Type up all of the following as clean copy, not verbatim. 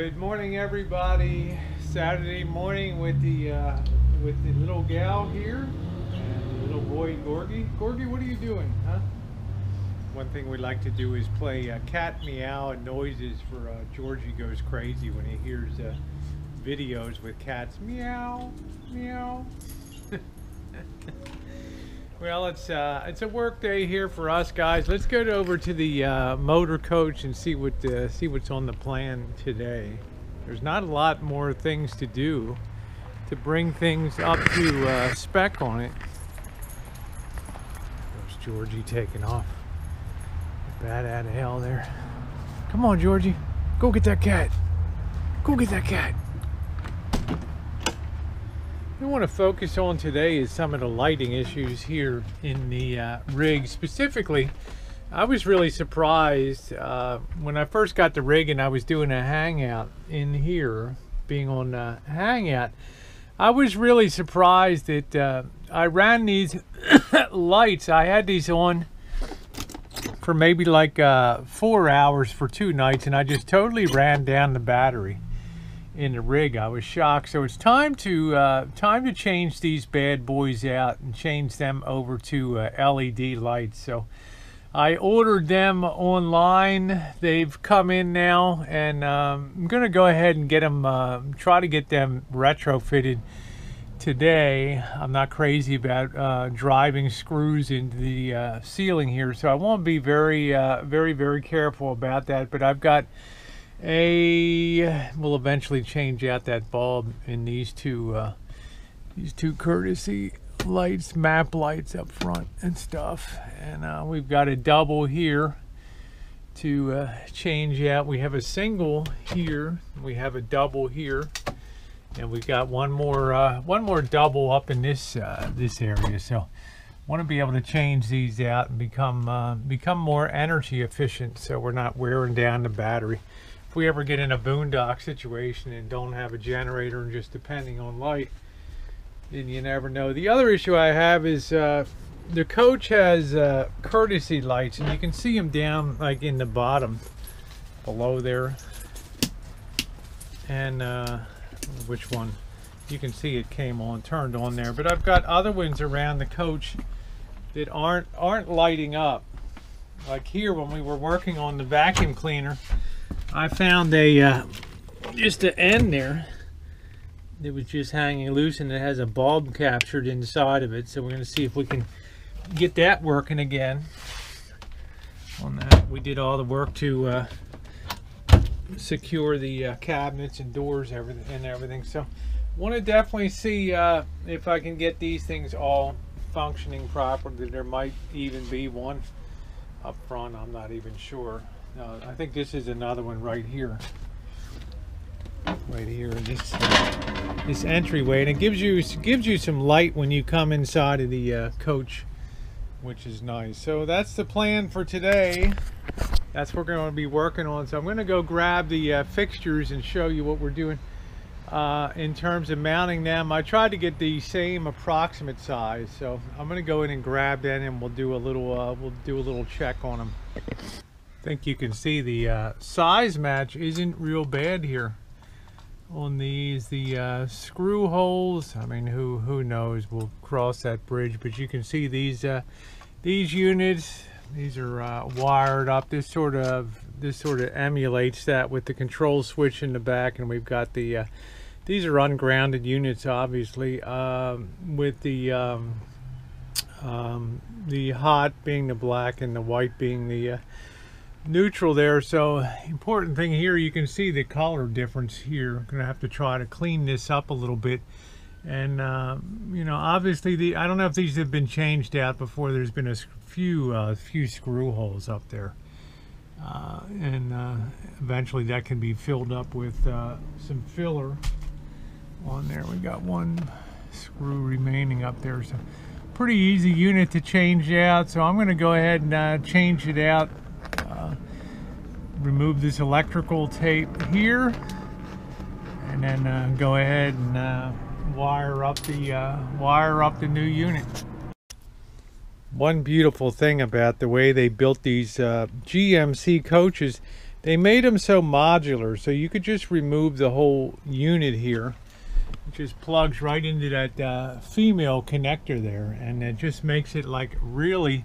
Good morning, everybody. Saturday morning with the little gal here and the little boy Gorgie. Gorgie, what are you doing, huh? One thing we like to do is play cat meow and noises for Georgie goes crazy when he hears videos with cats meow meow. Well, it's a work day here for us guys. Let's go over to the motor coach and see what's on the plan today. There's not a lot more things to do to bring things up to spec on it. There's Georgie taking off. Bat out of hell there. Come on, Georgie. Go get that cat. Go get that cat. What I want to focus on today is some of the lighting issues here in the rig. Specifically, I was really surprised when I first got the rig and I was doing a hangout in here, being on hangout. I was really surprised that I ran these lights. I had these on for maybe like 4 hours for 2 nights, and I just totally ran down the battery in the rig. I was shocked. So it's time to change these bad boys out and change them over to LED lights. So I ordered them online. They've come in now, and I'm gonna go ahead and get them, try to get them retrofitted today. I'm not crazy about driving screws into the ceiling here, so I won't be very careful about that. But I've got we'll eventually change out that bulb in these two courtesy lights, map lights up front and stuff. And we've got a double here to change out. We have a single here, we have a double here, and we've got one more double up in this area. So want to be able to change these out and become more energy efficient, so we're not wearing down the battery. If we ever get in a boondock situation and don't have a generator and just depending on light, then you never know. The other issue I have is the coach has courtesy lights, and you can see them down like in the bottom below there. And which one? You can see it came on, turned on there. But I've got other ones around the coach that aren't lighting up. Like here, when we were working on the vacuum cleaner, I found just an end there that was just hanging loose, and it has a bulb captured inside of it. So we're going to see if we can get that working again. On that, we did all the work to secure the cabinets and doors, everything. So want to definitely see if I can get these things all functioning properly. There might even be one up front. I'm not even sure. I think this is another one right here. Right here, this entryway, and it gives you some light when you come inside of the coach, which is nice. So that's the plan for today. That's what we're going to be working on. So I'm going to go grab the fixtures and show you what we're doing in terms of mounting them. I tried to get the same approximate size, so I'm going to go in and grab that, and we'll do a little check on them. I think you can see the size match isn't real bad here on these. The screw holes, I mean, who knows, we'll cross that bridge. But you can see these units, these are wired up. This sort of emulates that with the control switch in the back. And we've got the these are ungrounded units, obviously, with the hot being the black and the white being the neutral there. So important thing here, you can see the color difference here. I'm gonna have to try to clean this up a little bit. And you know, obviously I don't know if these have been changed out before. There's been a few screw holes up there, and eventually that can be filled up with some filler on there. We got one screw remaining up there, so pretty easy unit to change out. So I'm going to go ahead and change it out. Remove this electrical tape here, and then go ahead and wire up the new unit. One beautiful thing about the way they built these GMC coaches, they made them so modular, so you could just remove the whole unit here. It just plugs right into that female connector there, and it just makes it like really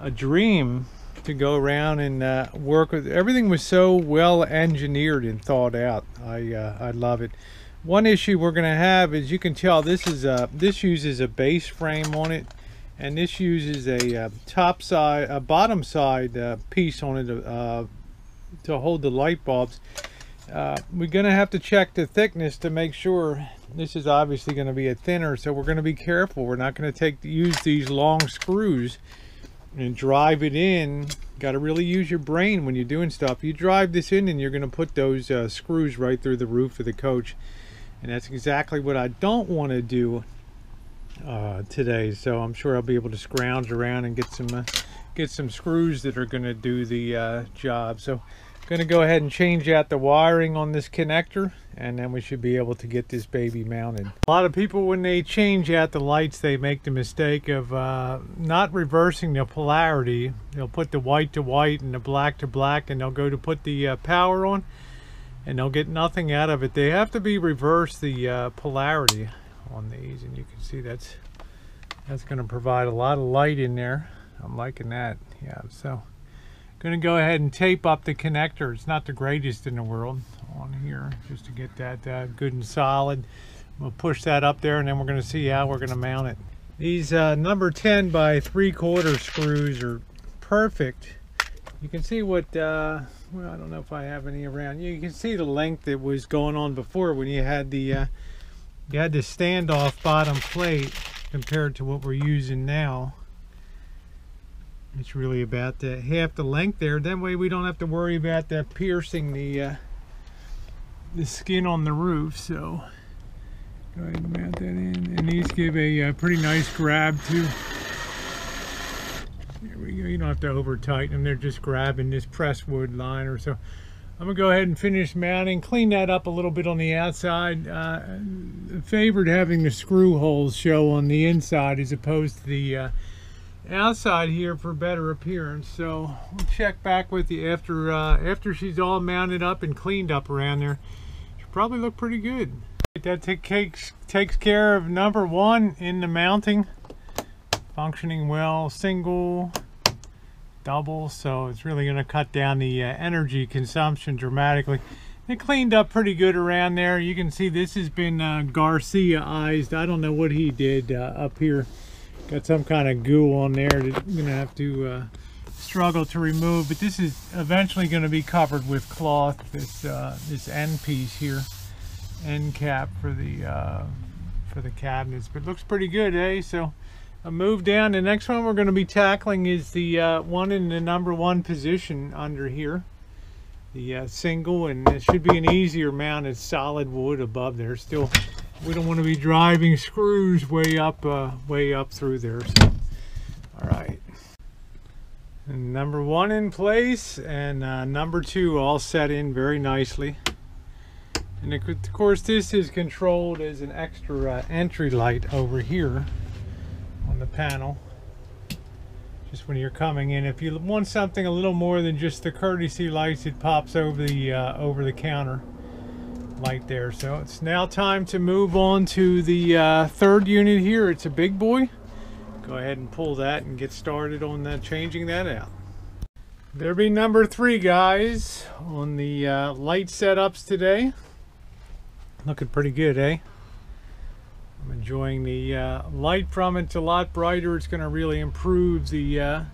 a dream to go around and work with. Everything was so well engineered and thought out. I love it. One issue we're going to have is, you can tell this is this uses a base frame on it, and this uses a bottom side piece on it to hold the light bulbs. We're going to have to check the thickness to make sure. This is obviously going to be a thinner, so we're going to be careful. We're not going to use these long screws and drive it in. Got to really use your brain when you're doing stuff. You drive this in and you're going to put those screws right through the roof of the coach, and that's exactly what I don't want to do today. So I'm sure I'll be able to scrounge around and get some screws that are going to do the job. So I'm going to go ahead and change out the wiring on this connector, and then we should be able to get this baby mounted. A lot of people, when they change out the lights, they make the mistake of not reversing the polarity. They'll put the white to white and the black to black, and they'll go to put the power on, and they'll get nothing out of it. They have to be reversed, the polarity on these, and you can see that's going to provide a lot of light in there. I'm liking that. Yeah, so going to go ahead and tape up the connector. It's not the greatest in the world on here, just to get that good and solid. We'll push that up there, and then we're going to see how we're going to mount it. These number 10 by 3/4 screws are perfect. You can see what well, I don't know if I have any around. You can see the length that was going on before when you had the standoff bottom plate compared to what we're using now. It's really about half the length there. That way we don't have to worry about that piercing the skin on the roof. So go ahead and mount that in. And these give a pretty nice grab too. There we go. You don't have to over tighten them. They're just grabbing this press wood liner. So I'm gonna go ahead and finish mounting, clean that up a little bit on the outside. Favored having the screw holes show on the inside as opposed to the outside here for better appearance. So we'll check back with you after she's all mounted up and cleaned up around there. She'll probably look pretty good. That takes care of number 1 in the mounting. Functioning well, single, double, so it's really going to cut down the energy consumption dramatically. It cleaned up pretty good around there. You can see this has been Garcia-ized. I don't know what he did up here. Got some kind of goo on there that I'm going to have to struggle to remove, but this is eventually going to be covered with cloth, this end piece here, end cap for the cabinets. But it looks pretty good, eh? So a move down. The next one we're going to be tackling is the one in the number 1 position under here, the single, and it should be an easier mount. It's solid wood above there. Still, we don't want to be driving screws way up through there. So, all right, and number 1 in place, and number 2 all set in very nicely. And of course, this is controlled as an extra entry light over here on the panel, just when you're coming in. If you want something a little more than just the courtesy lights, it pops over the counter light there. So it's now time to move on to the 3rd unit here. It's a big boy. Go ahead and pull that and get started on changing that out. There'll be number 3, guys, on the light setups today. Looking pretty good, eh? I'm enjoying the light from it. It's a lot brighter. It's going to really improve the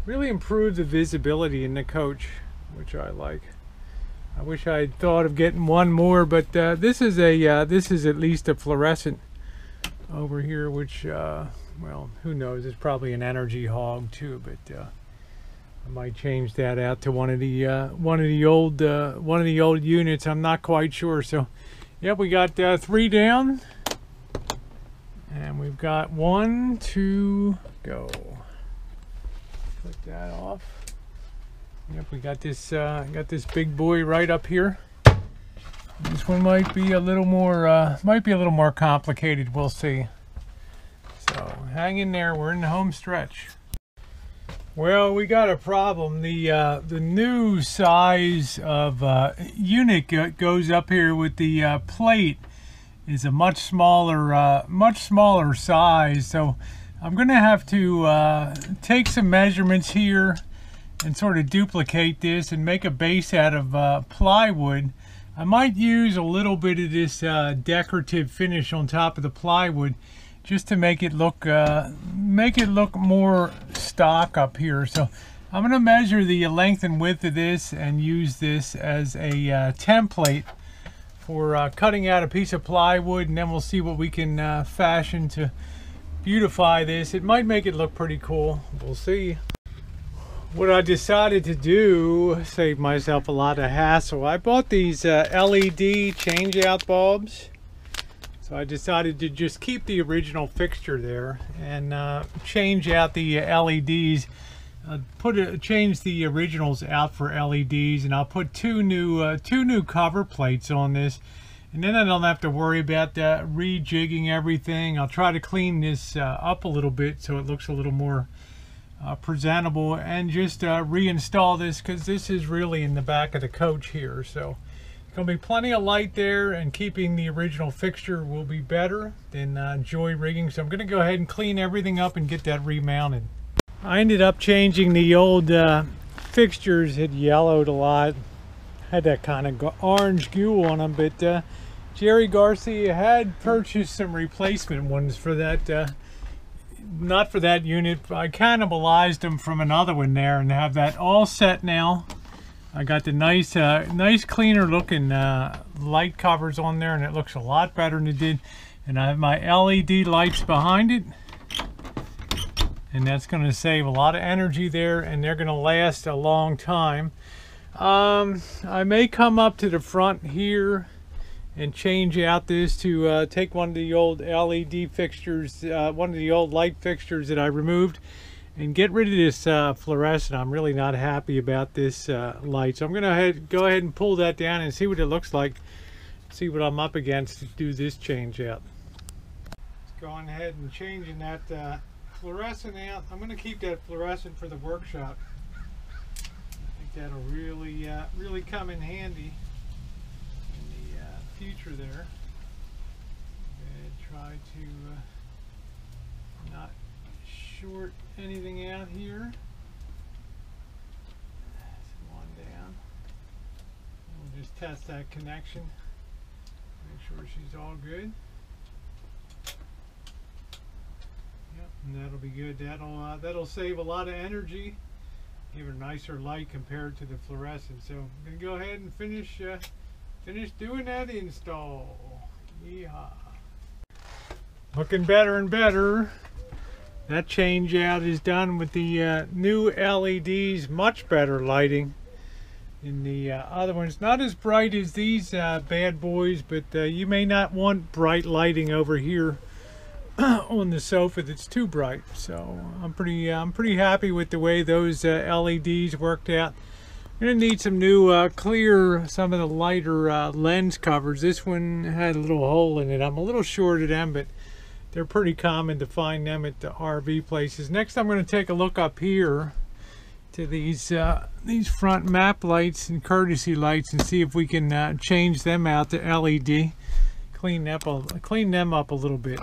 visibility in the coach, which I like. I wish I had thought of getting one more, but this is at least a fluorescent over here, which well, who knows? It's probably an energy hog too, but I might change that out to one of the old units. I'm not quite sure. So, yep, we got 3 down. And we've got 1, 2, go. Put that off. Yep, we got this big boy right up here. This one might be a little more complicated. We'll see. So hang in there. We're in the home stretch. Well, we got a problem. The new size of unit goes up here with the plate is a much smaller size. So I'm going to have to take some measurements here and sort of duplicate this and make a base out of plywood. I might use a little bit of this decorative finish on top of the plywood, just to make it look more stock up here. So I'm going to measure the length and width of this and use this as a template for cutting out a piece of plywood, and then we'll see what we can fashion to beautify this. It might make it look pretty cool. We'll see. What I decided to do, save myself a lot of hassle, I bought these LED change out bulbs. So I decided to just keep the original fixture there and change out the LEDs. Change the originals out for LEDs, and I'll put two new cover plates on this, and then I don't have to worry about rejigging everything. I'll try to clean this up a little bit so it looks a little more presentable, and just reinstall this, because this is really in the back of the coach here. So going to be plenty of light there, and keeping the original fixture will be better than joy rigging. So I'm going to go ahead and clean everything up and get that remounted. I ended up changing the old fixtures. Had yellowed a lot, had that kind of orange goo on them, but Jerry Garcia had purchased some replacement ones for that, not for that unit. I cannibalized them from another one there and have that all set now. I got the nice cleaner looking light covers on there, and it looks a lot better than it did. And I have my LED lights behind it, and that's going to save a lot of energy there, and they're going to last a long time. I may come up to the front here and change out this to take one of the old LED fixtures, one of the old light fixtures that I removed, and get rid of this fluorescent. I'm really not happy about this light, so I'm gonna go ahead and pull that down and see what it looks like, see what I'm up against to do this change out. Let's go on ahead and changing that fluorescent out. I'm gonna keep that fluorescent for the workshop. I think that'll really come in handy in the future there. And try to not short anything out here. One down. We'll just test that connection. Make sure she's all good. Yep, and that'll be good. That'll save a lot of energy. Give her a nicer light compared to the fluorescent. So I'm gonna go ahead and finish doing that install. Yeehaw. Looking better and better. That change out is done with the new LEDs, much better lighting. In the other ones, not as bright as these bad boys, but you may not want bright lighting over here on the sofa that's too bright. So I'm pretty happy with the way those LEDs worked out. I'm gonna need some new clear, some of the lighter lens covers. This one had a little hole in it. I'm a little short of them, but they're pretty common to find them at the RV places. Next, I'm going to take a look up here to these front map lights and courtesy lights and see if we can change them out to LED. Clean them up a little bit.